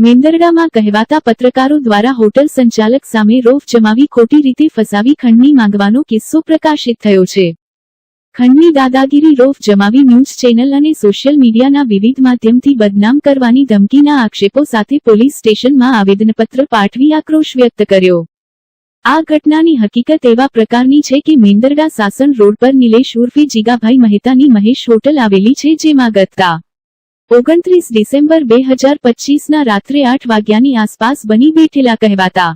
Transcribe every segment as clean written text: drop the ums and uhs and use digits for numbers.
મેંદરડામાં કહેવાતા પત્રકારો દ્વારા હોટલ સંચાલક સામે રોફ જમાવી ખોટી રીતે ફસાવી ખંડની માંગવાનો કિસ્સો પ્રકાશિત થયો છે। ખંડની દાદાગીરી રોફ જમાવી ન્યૂઝ ચેનલ અને સોશિયલ મીડિયાના વિવિધ માધ્યમથી બદનામ કરવાની ધમકીના આક્ષેપો સાથે પોલીસ સ્ટેશનમાં આવેદનપત્ર પાઠવી આક્રોશ વ્યક્ત કર્યો। આ ઘટનાની હકીકત એવા પ્રકારની છે કે મેંદરડા સાસણ રોડ પર નિલેશ ઉર્ફે જીગાભાઈ મહેતાની મહેશ હોટલ આવેલી છે, જેમાં ગત 29 ડિસેમ્બર 2025ના રાત્રે 8 વાગ્યાની આસપાસ બની બેઠેલા કહેવાતા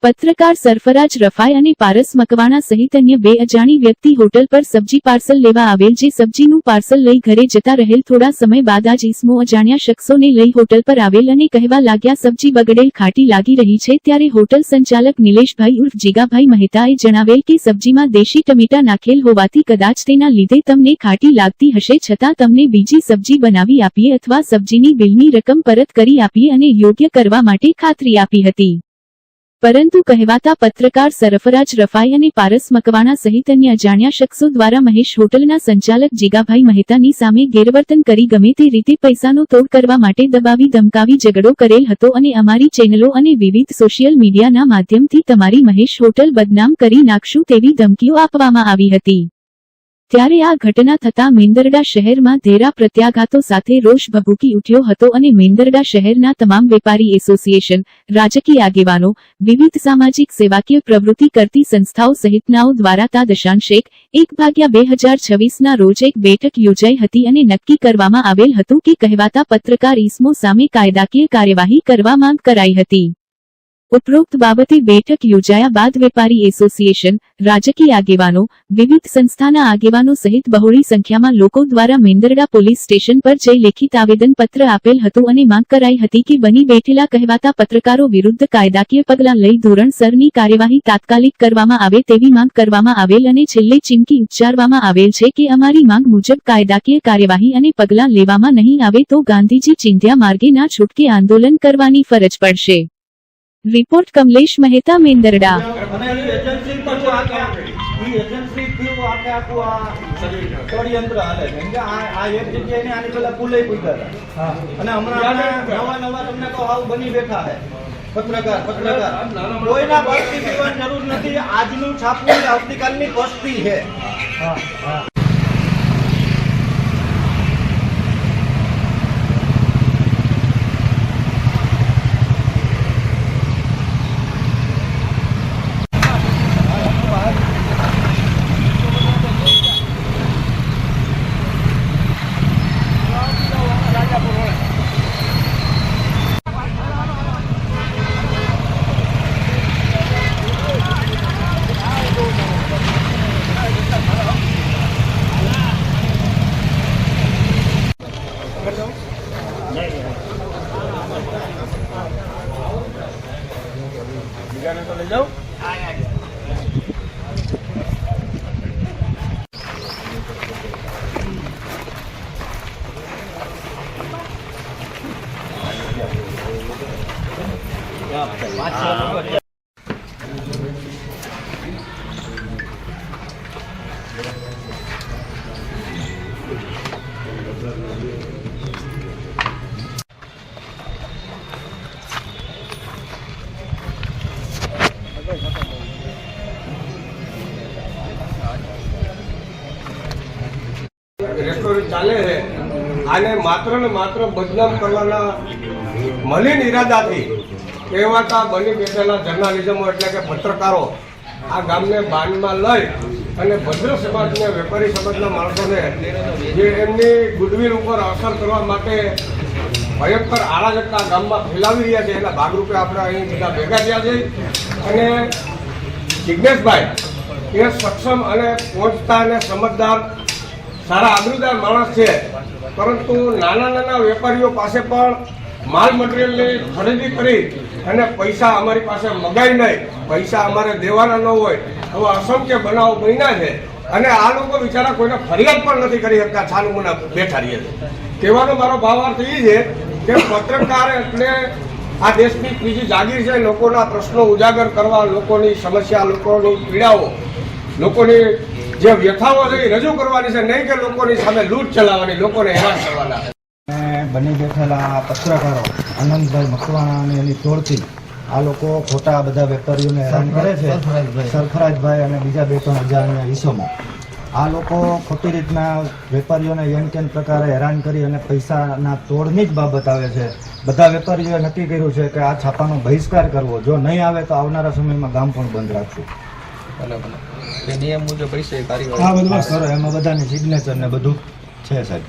પત્રકાર સરફરાજ રફાઈ અને પારસ મકવાણા સહિત અન્ય 2 અજાણી વ્યક્તિ હોટલ પર સબ્જી પાર્સલ લેવા આવેલ, જે સબ્જીનું પાર્સલ લઈ ઘરે જતા રહેલ। થોડા સમય બાદ આ ઇસમો અજાણ્યા શખ્સોને લઈ હોટલ પર આવેલ અને કહેવા લાગ્યા સબ્જી બગડેલ ખાટી લાગી રહી છે। ત્યારે હોટલ સંચાલક નિલેશભાઈ ઉર્ફ જીગાભાઈ મહેતાએ જણાવેલ કે સબ્જીમાં દેશી ટમેટા નાખેલ હોવાથી કદાચ તેના લીધે તમને ખાટી લાગતી હશે, છતાં તમને બીજી સબ્જી બનાવી આપીએ અથવા સબ્જીની બિલની રકમ પરત કરી આપીએ અને યોગ્ય કરવા માટે ખાતરી આપી હતી। પરંતુ કહેવાતા પત્રકાર સરફરાજ રફાઈ અને પારસ મકવાણા સહિત અન્ય અજાણ્યા શખ્સો દ્વારા મહેશ હોટલના સંચાલક જીગાભાઈ મહેતાની સામે ગેરવર્તન કરી ગમે તે રીતે પૈસાનો તોડ કરવા માટે દબાવી ધમકાવી ઝઘડો કરેલ હતો અને અમારી ચેનલો અને વિવિધ સોશિયલ મીડિયાના માધ્યમથી તમારી મહેશ હોટલ બદનામ કરી નાખશું તેવી ધમકીઓ આપવામાં આવી હતી। ત્યારે આ ઘટના થતા મેંદરડા શહેરમાં ઘેરા પ્રત્યાઘાતો સાથે રોષ ભભૂકી ઉઠ્યો હતો અને મેંદરડા શહેરના તમામ વેપારી એસોસિએશન, રાજકીય આગેવાનો, વિવિધ સામાજિક સેવાકીય પ્રવૃત્તિ કરતી સંસ્થાઓ સહિતનાઓ દ્વારા તા દશાંશ 1/2026ના રોજ એક બેઠક યોજાઈ હતી અને નક્કી કરવામાં આવેલ હતું કે કહેવાતા પત્રકાર ઇસમો સામે કાયદાકીય કાર્યવાહી કરવા માંગ કરાઈ હતી। ઉપરોક્ત બાબતે બેઠક યોજાયા બાદ વેપારી એસોસિએશન, રાજકીય આગેવાનો, વિવિધ સંસ્થાના આગેવાનો સહિત બહોળી સંખ્યામાં લોકો દ્વારા મેંદરડા પોલીસ સ્ટેશન પર જઈ લેખિત આવેદનપત્ર આપેલ હતું અને માંગ કરાઈ હતી કે બની બેઠેલા કહેવાતા પત્રકારો વિરુદ્ધ કાયદાકીય પગલાં લઈ ધોરણસરની કાર્યવાહી તાત્કાલિક કરવામાં આવે તેવી માંગ કરવામાં આવેલ અને છેલ્લે ચીમકી ઉચ્ચારવામાં આવેલ છે કે અમારી માંગ મુજબ કાયદાકીય કાર્યવાહી અને પગલાં લેવામાં નહીં આવે તો ગાંધીજી ચિંધ્યા માર્ગે ના છૂટકે આંદોલન કરવાની ફરજ પડશે। रिपोर्ट कमलेश मेहता मेंदरडा। પત્રકાર કોઈના બસ્તી પીવાની જરૂર નથી। આજનું છાપવું આવતીકાલની બસ્તી છે। तो ले जाओ। रेस्टोरेंट चाले है आने मात्र ने मात्र बदनाम करवाना मलिन इरादाथी कहेवाता बनी बेठेला जर्नालिज्मो एटले के पत्रकारो आ गामने बाનમાં લઈ અને ભદ્ર સમાજને વેપારી સમાજના માણસોને જે એમની ગુડવિલ ઉપર અસર કરવા માટે ભયંકર આળાજકતા ગામમાં ફેલાવી રહ્યા છે, એના ભાગરૂપે આપણે અહીં બધા ભેગા થયા છે અને જિજ્ઞેશભાઈ એ સક્ષમ અને પહોંચતા અને સમજદાર सारा आबरूदार माणस है, परंतु नाना नाना वेपारीओ पासे पण माल मटीरियल ने खरीदी करी अने पैसा अमारी पासे मगाई नहीं, पैसा अमारे देवाना न होय एवा असंख्य बनाव बन्या छे अने आ लोको बिचारा कोईने फरियाद पण नथी करी शकता, छानमुना बेठा रहे छे। कहेवानो मारो भावार्थ ए छे के पत्रकार एटले आ देशनी त्रीजी जागीर छे। लोकोना प्रश्नो उजागर करवा, लोकोनी समस्या, लोकोनी पीड़ाओ, लोकोनी જે વ્યથાઓ છે રજૂ કરવાની છે, નહીં કે લોકોની સામે લૂંટ ચલાવવાની, લોકોને હેરાન કરવાના। બની બેઠેલા પત્રકારો આનંદભાઈ મકવાણા અને એની ટોળકી આ લોકો ખોટા બધા વેપારીઓને હેરાન કરે છે. સરફરાજભાઈ અને બીજા 2-3 અજાણ્યા ઈસમો આ લોકો ખોટી રીતના વેપારીઓને એમ કેમ પ્રકારે હેરાન કરી અને પૈસાના તોડની જ બાબત આવે છે. બધા વેપારીઓએ નક્કી કર્યું છે કે આ છાપાનો બહિષ્કાર કરવો. જો નહીં આવે તો આવનારા સમયમાં ગામ પણ બંધ રાખશું. નિયમ મુજબ પૈસા કાર્યવાહી કરો એમાં બધાની સિગ્નેચર ને બધું છે સાહેબ.